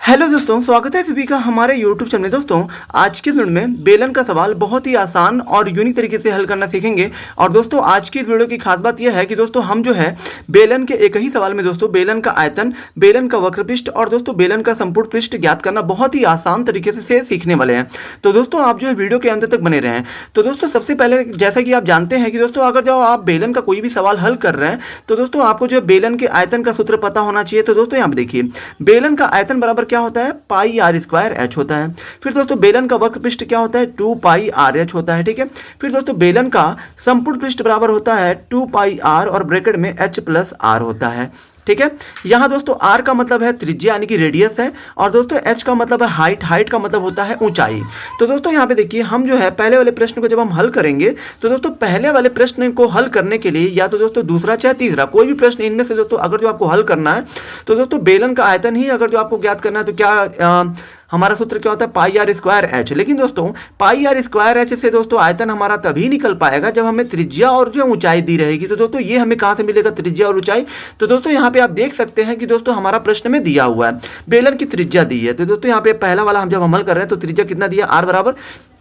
Hello दोस्तों, स्वागत है सभी का हमारे यूट्यूब चैनल में। दोस्तों आज के वीडियो में बेलन का सवाल बहुत ही आसान और यूनिक तरीके से हल करना सीखेंगे। और दोस्तों आज की इस वीडियो की खास बात यह है कि दोस्तों हम जो है बेलन के एक ही सवाल में दोस्तों बेलन का आयतन, बेलन का वक्र पृष्ठ और दोस्तों बेलन का संपूर्ण पृष्ठ ज्ञात करना बहुत ही आसान तरीके से सीखने वाले हैं। तो दोस्तों आप जो है वीडियो के अंत तक बने रहें। तो दोस्तों सबसे पहले जैसा कि आप जानते हैं कि दोस्तों अगर जब आप बेलन का कोई भी सवाल हल कर रहे हैं तो दोस्तों आपको जो है बेलन के आयतन का सूत्र पता होना चाहिए। तो दोस्तों यहाँ पे देखिए, बेलन का आयतन बराबर क्या होता है, पाई आर स्क्वायर एच होता है। फिर दोस्तों बेलन का वक्र पृष्ठ क्या होता है, 2 पाई आर एच होता है। ठीक है। फिर दोस्तों बेलन का संपूर्ण पृष्ठ बराबर होता है 2 पाई आर और ब्रैकेट में एच प्लस आर होता है। ठीक है। यहाँ दोस्तों आर का मतलब है त्रिज्या यानी कि रेडियस है, और दोस्तों एच का मतलब है हाइट, हाइट का मतलब होता है ऊंचाई। तो दोस्तों यहाँ पे देखिए, हम जो है पहले वाले प्रश्न को जब हम हल करेंगे तो दोस्तों पहले वाले प्रश्न को हल करने के लिए या तो दोस्तों दूसरा चाहे तीसरा कोई भी प्रश्न इनमें से दोस्तों अगर जो आपको हल करना है तो दोस्तों बेलन का आयतन ही अगर जो आपको ज्ञात करना है तो क्या हमारा सूत्र क्या होता है, पाई आर स्क्वायर एच। लेकिन दोस्तों पाई आर स्क्वायर एच से दोस्तों आयतन हमारा तभी निकल पाएगा जब हमें त्रिज्या और जो ऊंचाई दी रहेगी। तो दोस्तों ये हमें कहाँ से मिलेगा, त्रिज्या और ऊंचाई। तो दोस्तों यहाँ पे आप देख सकते हैं कि दोस्तों हमारा प्रश्न में दिया हुआ है बेलन की त्रिज्या दी है। तो दोस्तों यहाँ पे पहला वाला हम जब अमल कर रहे हैं तो त्रिज्या कितना दिया, आर बराबर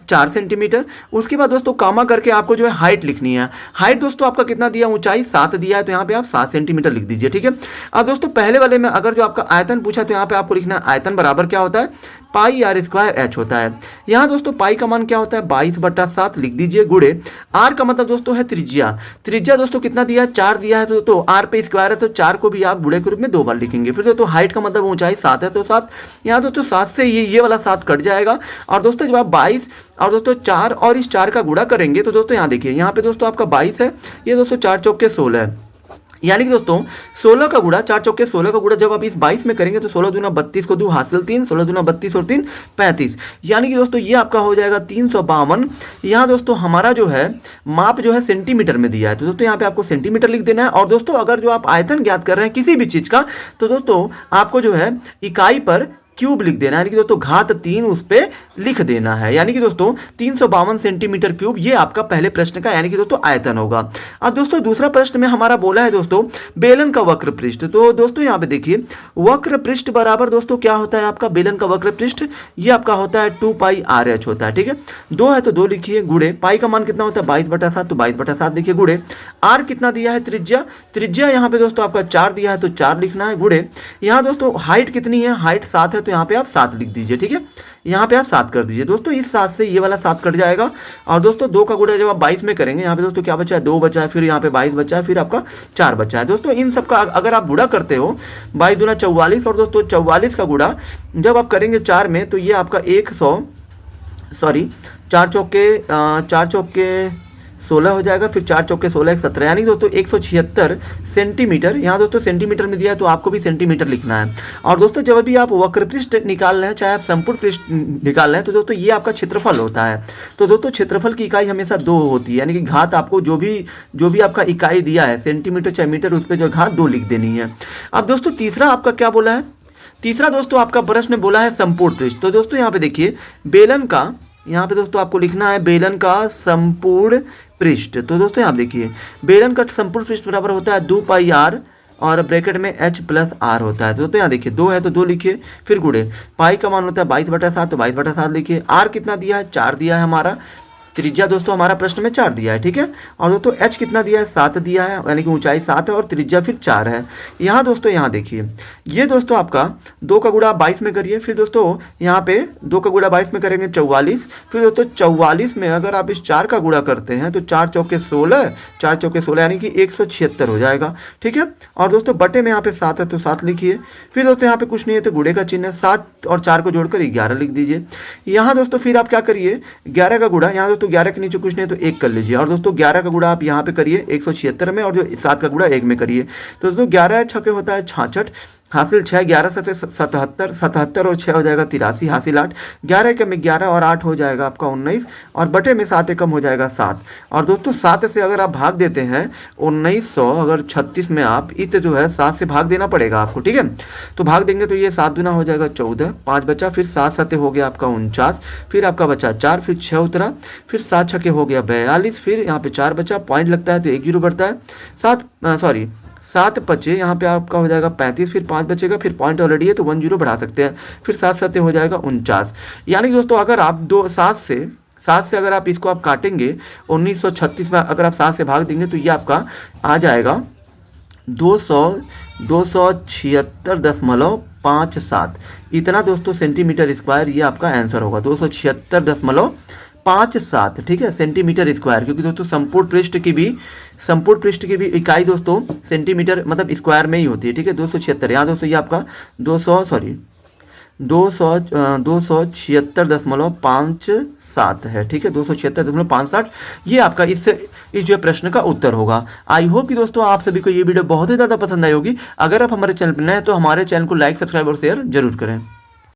4 सेंटीमीटर। उसके बाद दोस्तों कामा करके आपको जो है हाइट लिखनी है। हाइट दोस्तों आपका कितना दिया, ऊंचाई 7 दिया है, तो यहाँ पे आप 7 सेंटीमीटर लिख दीजिए। ठीक है। अब दोस्तों पहले वाले में अगर जो आपका आयतन पूछा तो यहाँ पे आपको लिखना है आयतन बराबर क्या होता है, पाई आर स्क्वायर एच होता है। यहाँ दोस्तों पाई का मान क्या होता है, 22/7 लिख दीजिए, गुड़े आर का मतलब दोस्तों है त्रिज्या। त्रिज्या दोस्तों कितना दिया है, 4 दिया है, तो आर पे स्क्वायर है तो 4 को भी आप गुड़े के रूप में 2 बार लिखेंगे। फिर दोस्तों हाइट का मतलब ऊंचाई 7 है तो 7, यहाँ दोस्तों 7 से ये वाला 7 कट जाएगा। और दोस्तों जब आप 22 और दोस्तों 4 और इस 4 का गुणा करेंगे तो दोस्तों यहाँ देखिए, यहाँ पे दोस्तों आपका 22 है, ये दोस्तों 4 चौके 16 है, यानी कि दोस्तों 16 का गुणा, 4 चौके 16 का गुणा जब आप इस 22 में करेंगे तो 16 दूना 32 को 2 हासिल 3, 16 दूना 32 और 3 35, यानी कि दोस्तों ये आपका हो जाएगा 352। यहाँ दोस्तों हमारा जो है माप जो है सेंटीमीटर में दिया है, तो दोस्तों यहाँ पे आपको सेंटीमीटर लिख देना है। और दोस्तों अगर जो आप आयतन ज्ञात कर रहे हैं किसी भी चीज़ का तो दोस्तों आपको जो है इकाई पर क्यूब लिख देना है, यानी कि दोस्तों घात 3 उस पर लिख देना है, यानी कि दोस्तों 352 सेंटीमीटर क्यूब ये आपका पहले प्रश्न का यानी कि दोस्तों आयतन होगा। अब दोस्तों दूसरा प्रश्न में हमारा बोला है दोस्तों बेलन का वक्र पृष्ठ। तो दोस्तों यहाँ पे देखिए, वक्र पृष्ठ बराबर दोस्तों क्या होता है आपका बेलन का वक्र पृष्ठ, ये आपका होता है 2 पाई आर एच होता है। ठीक है। 2 है तो 2 लिखिए, गुड़े पाई का मान कितना होता है 22/7, तो 22/7 लिखिए, गुड़े आर कितना दिया है त्रिज्या, त्रिज्या यहाँ पे दोस्तों आपका 4 दिया है तो 4 लिखना है, गुड़े यहाँ दोस्तों हाइट कितनी है, हाइट 7 है तो यहाँ पे आप 7 लिख दीजिए। ठीक है। यहाँ पे आप 7 कर दीजिए। दोस्तों इस 7 से ये वाला 7 कट जाएगा। और दोस्तों 2 का गुणा जब आप 22 में करेंगे, यहाँ पे दोस्तों क्या बचा है, 2 बचा है, फिर यहाँ पे 22 बचा है, फिर आपका 4 बचा है। दोस्तों इन सब का अगर आप गुणा करते हो 22 दूना 44, और दोस्तों 44 का गुणा जब आप करेंगे 4 में तो ये आपका 4 चौके 16 हो जाएगा, फिर 4 चौके 16 एक 17, यानी दोस्तों 176 सेंटीमीटर। यहाँ दोस्तों सेंटीमीटर में दिया है तो आपको भी सेंटीमीटर लिखना है। और दोस्तों जब भी आप वक्र पृष्ठ निकाल रहे हैं, चाहे आप संपूर्ण पृष्ठ निकाल रहे हैं, तो दोस्तों ये आपका क्षेत्रफल होता है। तो दोस्तों क्षेत्रफल की इकाई हमेशा 2 होती है, यानी कि घात आपको जो भी आपका इकाई दिया है सेंटीमीटर चाहे मीटर, उस पर जो घात 2 लिख देनी है। अब दोस्तों तीसरा आपका क्या बोला है, तीसरा दोस्तों आपका प्रश्न बोला है संपूर्ण पृष्ठ। तो दोस्तों यहाँ पे देखिए, बेलन का यहाँ पे दोस्तों आपको लिखना है बेलन का संपूर्ण पृष्ठ। तो दोस्तों यहाँ देखिए, बेलन का संपूर्ण पृष्ठ बराबर होता है 2 पाई आर और ब्रैकेट में एच प्लस आर होता है। तो दोस्तों यहाँ देखिए, 2 है तो 2 लिखिए, फिर गुड़े पाई का मान होता है 22/7, तो 22/7 लिखिए, आर कितना दिया है, 4 दिया है हमारा, त्रिज्या दोस्तों हमारा प्रश्न में 4 दिया है। ठीक है। और दोस्तों एच कितना दिया है, 7 दिया है, यानी कि ऊंचाई 7 है और त्रिज्या फिर 4 है। यहाँ दोस्तों यहाँ देखिए, ये दोस्तों आपका 2 का गुणा 22 में करिए, फिर दोस्तों यहाँ पे 2 का गुणा 22 में करेंगे 44, फिर दोस्तों 44 में अगर आप इस 4 का गुणा करते हैं तो 4 चौके 16 यानी कि 176 हो जाएगा। ठीक है। और दोस्तों बटे में यहाँ पे 7 है तो 7 लिखिए, फिर दोस्तों यहाँ पे कुछ नहीं है तो गुणे का चिन्ह है, 7 और 4 को जोड़कर 11 लिख दीजिए। यहाँ दोस्तों फिर आप क्या करिए, 11 का गुणा, यहाँ दोस्तों 11 के नीचे कुछ नहीं तो 1 कर लीजिए, और दोस्तों 11 का गुणा आप यहाँ पे करिए 176 में, और जो 7 का गुणा 1 में करिए। तो दोस्तों 11 छके होता है 66, हासिल 6, 11 से 77, 77 और 6 हो जाएगा 83, हासिल 8, 11 कम 11 और 8 हो जाएगा आपका 19, और बटे में 7 कम हो जाएगा 7। और दोस्तों 7 से अगर आप भाग देते हैं 1900, अगर 36 में आप इत जो है 7 से भाग देना पड़ेगा आपको। ठीक है। तो भाग देंगे तो ये 7 दूना हो जाएगा 14, 5 बचा, फिर 7 7 हो गया आपका 49, फिर आपका बचा 4, फिर 6 उतरा, फिर 7 छके हो गया 42, फिर यहाँ पे 4 बचा, पॉइंट लगता है तो 1 0 बढ़ता है, 7 बचे, यहाँ पे आपका हो जाएगा 35, फिर 5 बचेगा, फिर पॉइंट ऑलरेडी है तो 1 0 बढ़ा सकते हैं, फिर 7 7 हो जाएगा 49। यानी कि दोस्तों अगर आप 7 से अगर आप इसको आप काटेंगे 1936 में अगर आप 7 से भाग देंगे तो ये आपका आ जाएगा 276.57। इतना दोस्तों सेंटीमीटर स्क्वायर ये आपका आंसर होगा, 276.57, ठीक है, सेंटीमीटर स्क्वायर। क्योंकि दोस्तों संपूर्ण पृष्ठ की भी इकाई दोस्तों सेंटीमीटर मतलब स्क्वायर में ही होती है, ठीक है। 276 यहाँ दोस्तों ये आपका 276.57 है, ठीक है, 276.57 ये आपका इस जो प्रश्न का उत्तर होगा। आई होप कि दोस्तों आप सभी को ये वीडियो बहुत ही ज़्यादा पसंद आई होगी। अगर आप हमारे चैनल पर नए हैं तो हमारे चैनल को लाइक, सब्सक्राइब और शेयर जरूर करें।